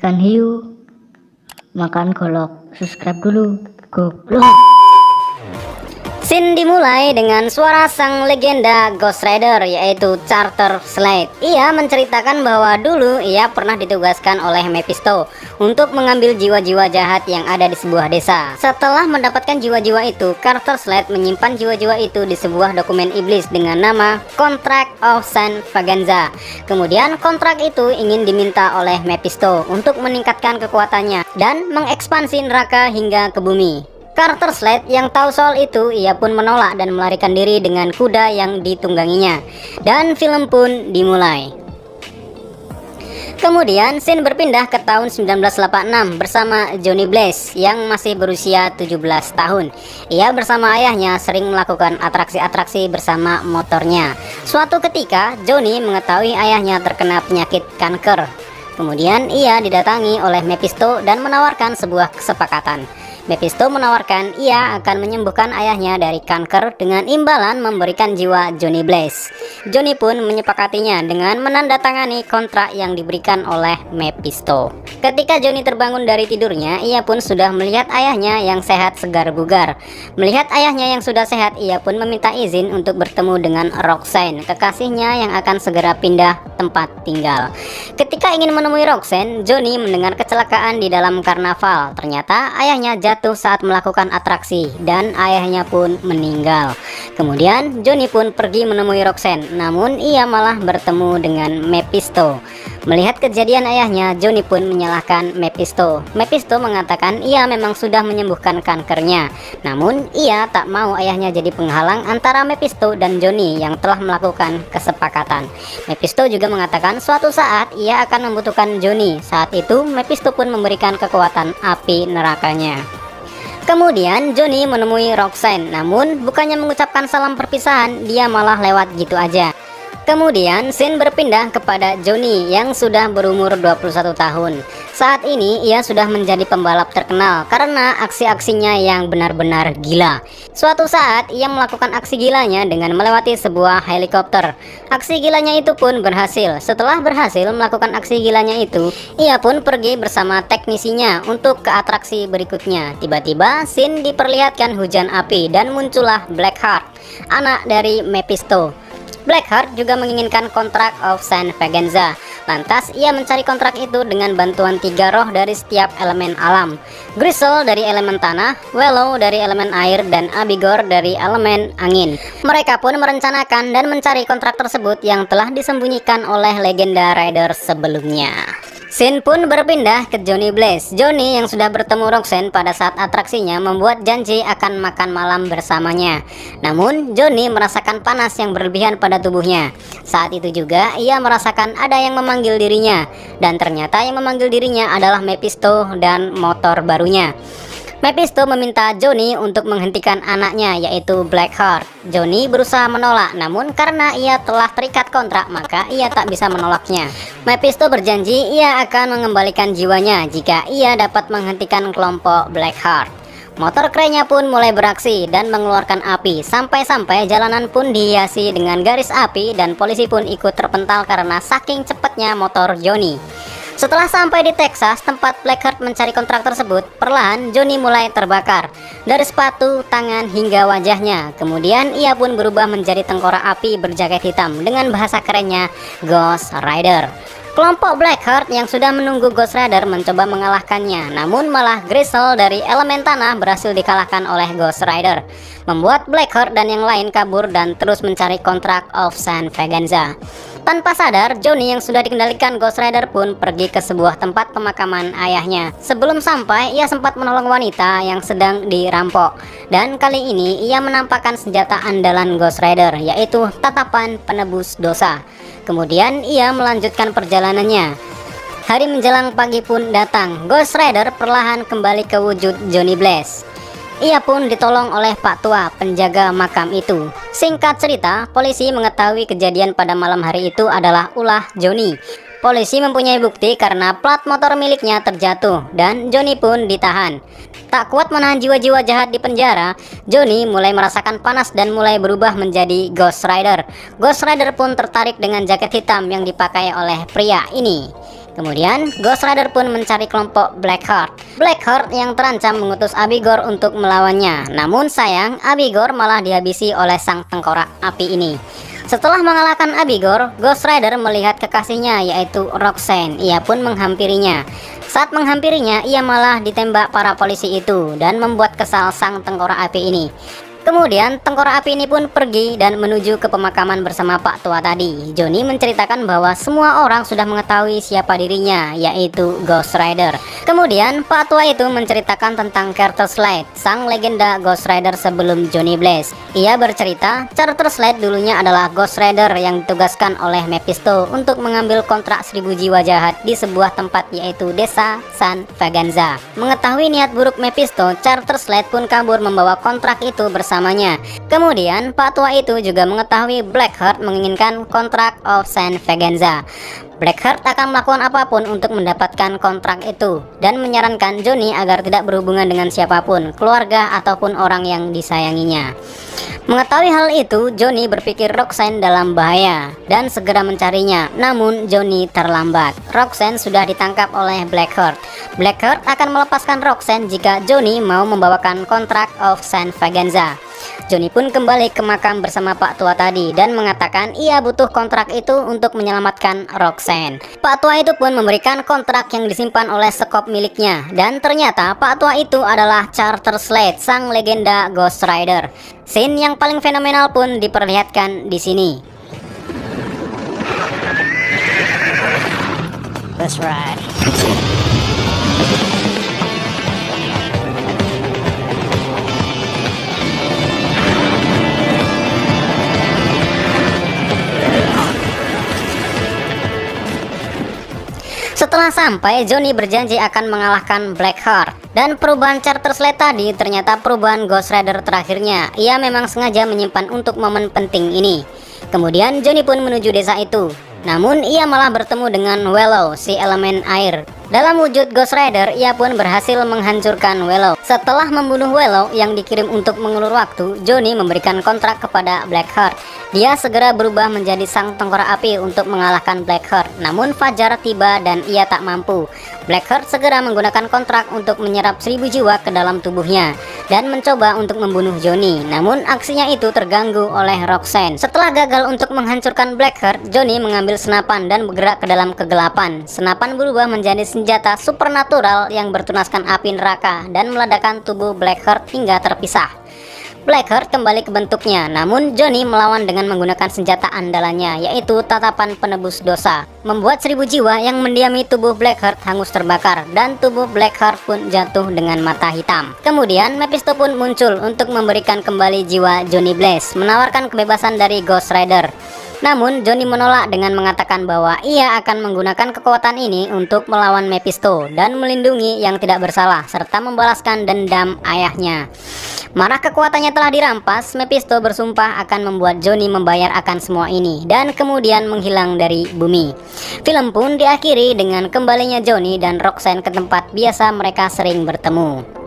Ikan hiu makan golok. Subscribe dulu, goblok. Scene dimulai dengan suara sang legenda Ghost Rider, yaitu Charter Slade. Ia menceritakan bahwa dulu ia pernah ditugaskan oleh Mephisto untuk mengambil jiwa-jiwa jahat yang ada di sebuah desa. Setelah mendapatkan jiwa-jiwa itu, Charter Slade menyimpan jiwa-jiwa itu di sebuah dokumen iblis dengan nama Contract of Saint Vaganza. Kemudian kontrak itu ingin diminta oleh Mephisto untuk meningkatkan kekuatannya dan mengekspansi neraka hingga ke bumi. Charter Slade yang tahu soal itu, ia pun menolak dan melarikan diri dengan kuda yang ditungganginya. Dan film pun dimulai. Kemudian scene berpindah ke tahun 1986 bersama Johnny Blaze yang masih berusia 17 tahun. Ia bersama ayahnya sering melakukan atraksi-atraksi bersama motornya. Suatu ketika Johnny mengetahui ayahnya terkena penyakit kanker. Kemudian ia didatangi oleh Mephisto dan menawarkan sebuah kesepakatan. Mephisto menawarkan ia akan menyembuhkan ayahnya dari kanker dengan imbalan memberikan jiwa Johnny Blaze. Johnny pun menyepakatinya dengan menandatangani kontrak yang diberikan oleh Mephisto. Ketika Johnny terbangun dari tidurnya, ia pun sudah melihat ayahnya yang sehat segar bugar. Melihat ayahnya yang sudah sehat, ia pun meminta izin untuk bertemu dengan Roxanne, kekasihnya yang akan segera pindah tempat tinggal. Ketika ingin menemui Roxanne, Johnny mendengar kecelakaan di dalam karnaval. Ternyata ayahnya jatuh saat melakukan atraksi dan ayahnya pun meninggal. Kemudian Johnny pun pergi menemui Roxanne, namun ia malah bertemu dengan Mephisto. Melihat kejadian ayahnya, Johnny pun menyalahkan Mephisto. Mephisto mengatakan ia memang sudah menyembuhkan kankernya, namun ia tak mau ayahnya jadi penghalang antara Mephisto dan Johnny yang telah melakukan kesepakatan. Mephisto juga mengatakan suatu saat ia akan membutuhkan Johnny. Saat itu Mephisto pun memberikan kekuatan api nerakanya. Kemudian Johnny menemui Roxanne, namun bukannya mengucapkan salam perpisahan, dia malah lewat gitu aja. Kemudian scene berpindah kepada Johnny yang sudah berumur 21 tahun. Saat ini ia sudah menjadi pembalap terkenal karena aksi-aksinya yang benar-benar gila. Suatu saat ia melakukan aksi gilanya dengan melewati sebuah helikopter. Aksi gilanya itu pun berhasil. Setelah berhasil melakukan aksi gilanya itu, ia pun pergi bersama teknisinya untuk ke atraksi berikutnya. Tiba-tiba scene diperlihatkan hujan api dan muncullah Blackheart, anak dari Mephisto. Blackheart juga menginginkan kontrak of Saint Vaganza. Lantas ia mencari kontrak itu dengan bantuan 3 roh dari setiap elemen alam. Grisel dari elemen tanah, Wellow dari elemen air, dan Abigor dari elemen angin. Mereka pun merencanakan dan mencari kontrak tersebut yang telah disembunyikan oleh legenda Rider sebelumnya. Scene pun berpindah ke Johnny Blaze. Johnny yang sudah bertemu Roxanne pada saat atraksinya membuat janji akan makan malam bersamanya. Namun Johnny merasakan panas yang berlebihan pada tubuhnya. Saat itu juga ia merasakan ada yang memanggil dirinya. Dan ternyata yang memanggil dirinya adalah Mephisto dan motor barunya. Mephisto meminta Johnny untuk menghentikan anaknya, yaitu Blackheart. Johnny berusaha menolak, namun karena ia telah terikat kontrak, maka ia tak bisa menolaknya. Mephisto berjanji ia akan mengembalikan jiwanya jika ia dapat menghentikan kelompok Blackheart. Motor kerennya pun mulai beraksi dan mengeluarkan api, sampai-sampai jalanan pun dihiasi dengan garis api dan polisi pun ikut terpental karena saking cepatnya motor Johnny. Setelah sampai di Texas, tempat Blackheart mencari kontrak tersebut, perlahan Johnny mulai terbakar dari sepatu, tangan, hingga wajahnya. Kemudian ia pun berubah menjadi tengkorak api berjaket hitam dengan bahasa kerennya Ghost Rider. Kelompok Blackheart yang sudah menunggu Ghost Rider mencoba mengalahkannya, namun malah Grisel dari elemen tanah berhasil dikalahkan oleh Ghost Rider, membuat Blackheart dan yang lain kabur dan terus mencari kontrak of Saint Vaganza. Tanpa sadar, Johnny yang sudah dikendalikan Ghost Rider pun pergi ke sebuah tempat pemakaman ayahnya. Sebelum sampai, ia sempat menolong wanita yang sedang dirampok. Dan kali ini, ia menampakkan senjata andalan Ghost Rider, yaitu tatapan penebus dosa. Kemudian, ia melanjutkan perjalanannya. Hari menjelang pagi pun datang. Ghost Rider perlahan kembali ke wujud Johnny Blaze. Ia pun ditolong oleh Pak Tua, penjaga makam itu. Singkat cerita, polisi mengetahui kejadian pada malam hari itu adalah ulah Johnny. Polisi mempunyai bukti karena plat motor miliknya terjatuh dan Johnny pun ditahan. Tak kuat menahan jiwa-jiwa jahat di penjara, Johnny mulai merasakan panas dan mulai berubah menjadi Ghost Rider. Ghost Rider pun tertarik dengan jaket hitam yang dipakai oleh pria ini. Kemudian Ghost Rider pun mencari kelompok Blackheart. Blackheart yang terancam mengutus Abigor untuk melawannya. Namun sayang, Abigor malah dihabisi oleh sang tengkorak api ini. Setelah mengalahkan Abigor, Ghost Rider melihat kekasihnya yaitu Roxanne. Ia pun menghampirinya. Saat menghampirinya, ia malah ditembak para polisi itu dan membuat kesal sang tengkorak api ini. Kemudian tengkorak api ini pun pergi dan menuju ke pemakaman bersama Pak Tua tadi. Johnny menceritakan bahwa semua orang sudah mengetahui siapa dirinya, yaitu Ghost Rider. Kemudian Pak Tua itu menceritakan tentang Carter Slade, sang legenda Ghost Rider sebelum Johnny Blaze. Ia bercerita, Carter Slade dulunya adalah Ghost Rider yang ditugaskan oleh Mephisto untuk mengambil kontrak 1000 jiwa jahat di sebuah tempat yaitu desa San Vaganza. Mengetahui niat buruk Mephisto, Carter Slade pun kabur membawa kontrak itu bersamanya. Kemudian Pak Tua itu juga mengetahui Blackheart menginginkan kontrak of San Vaganza. Blackheart akan melakukan apapun untuk mendapatkan kontrak itu dan menyarankan Johnny agar tidak berhubungan dengan siapapun, keluarga ataupun orang yang disayanginya. Mengetahui hal itu, Johnny berpikir Roxanne dalam bahaya dan segera mencarinya. Namun Johnny terlambat. Roxanne sudah ditangkap oleh Blackheart. Blackheart akan melepaskan Roxanne jika Johnny mau membawakan kontrak of San Vaganza. Johnny pun kembali ke makam bersama Pak Tua tadi dan mengatakan ia butuh kontrak itu untuk menyelamatkan Roxanne. Pak Tua itu pun memberikan kontrak yang disimpan oleh sekop miliknya, dan ternyata Pak Tua itu adalah Carter Slade, sang legenda Ghost Rider. Scene yang paling fenomenal pun diperlihatkan di sini. Let's ride. Setelah sampai, Johnny berjanji akan mengalahkan Blackheart. Dan perubahan Carter Slade tadi ternyata perubahan Ghost Rider terakhirnya. Ia memang sengaja menyimpan untuk momen penting ini. Kemudian Johnny pun menuju desa itu. Namun ia malah bertemu dengan Wellow, si elemen air. Dalam wujud Ghost Rider, ia pun berhasil menghancurkan Wellow. Setelah membunuh Wellow yang dikirim untuk mengulur waktu, Johnny memberikan kontrak kepada Blackheart. Dia segera berubah menjadi sang tengkorak api untuk mengalahkan Blackheart. Namun Fajar tiba dan ia tak mampu. Blackheart segera menggunakan kontrak untuk menyerap 1000 jiwa ke dalam tubuhnya dan mencoba untuk membunuh Johnny. Namun aksinya itu terganggu oleh Roxanne. Setelah gagal untuk menghancurkan Blackheart, Johnny mengambil senapan dan bergerak ke dalam kegelapan. Senapan berubah menjadi senjata supernatural yang bertunaskan api neraka dan meledakkan tubuh Blackheart hingga terpisah. Blackheart kembali ke bentuknya, namun Johnny melawan dengan menggunakan senjata andalannya, yaitu tatapan penebus dosa. Membuat 1000 jiwa yang mendiami tubuh Blackheart hangus terbakar, dan tubuh Blackheart pun jatuh dengan mata hitam. Kemudian Mephisto pun muncul untuk memberikan kembali jiwa Johnny Blaze, menawarkan kebebasan dari Ghost Rider. Namun Johnny menolak dengan mengatakan bahwa ia akan menggunakan kekuatan ini untuk melawan Mephisto dan melindungi yang tidak bersalah serta membalaskan dendam ayahnya. Marah kekuatannya telah dirampas, Mephisto bersumpah akan membuat Johnny membayar akan semua ini dan kemudian menghilang dari bumi. Film pun diakhiri dengan kembalinya Johnny dan Roxanne ke tempat biasa mereka sering bertemu.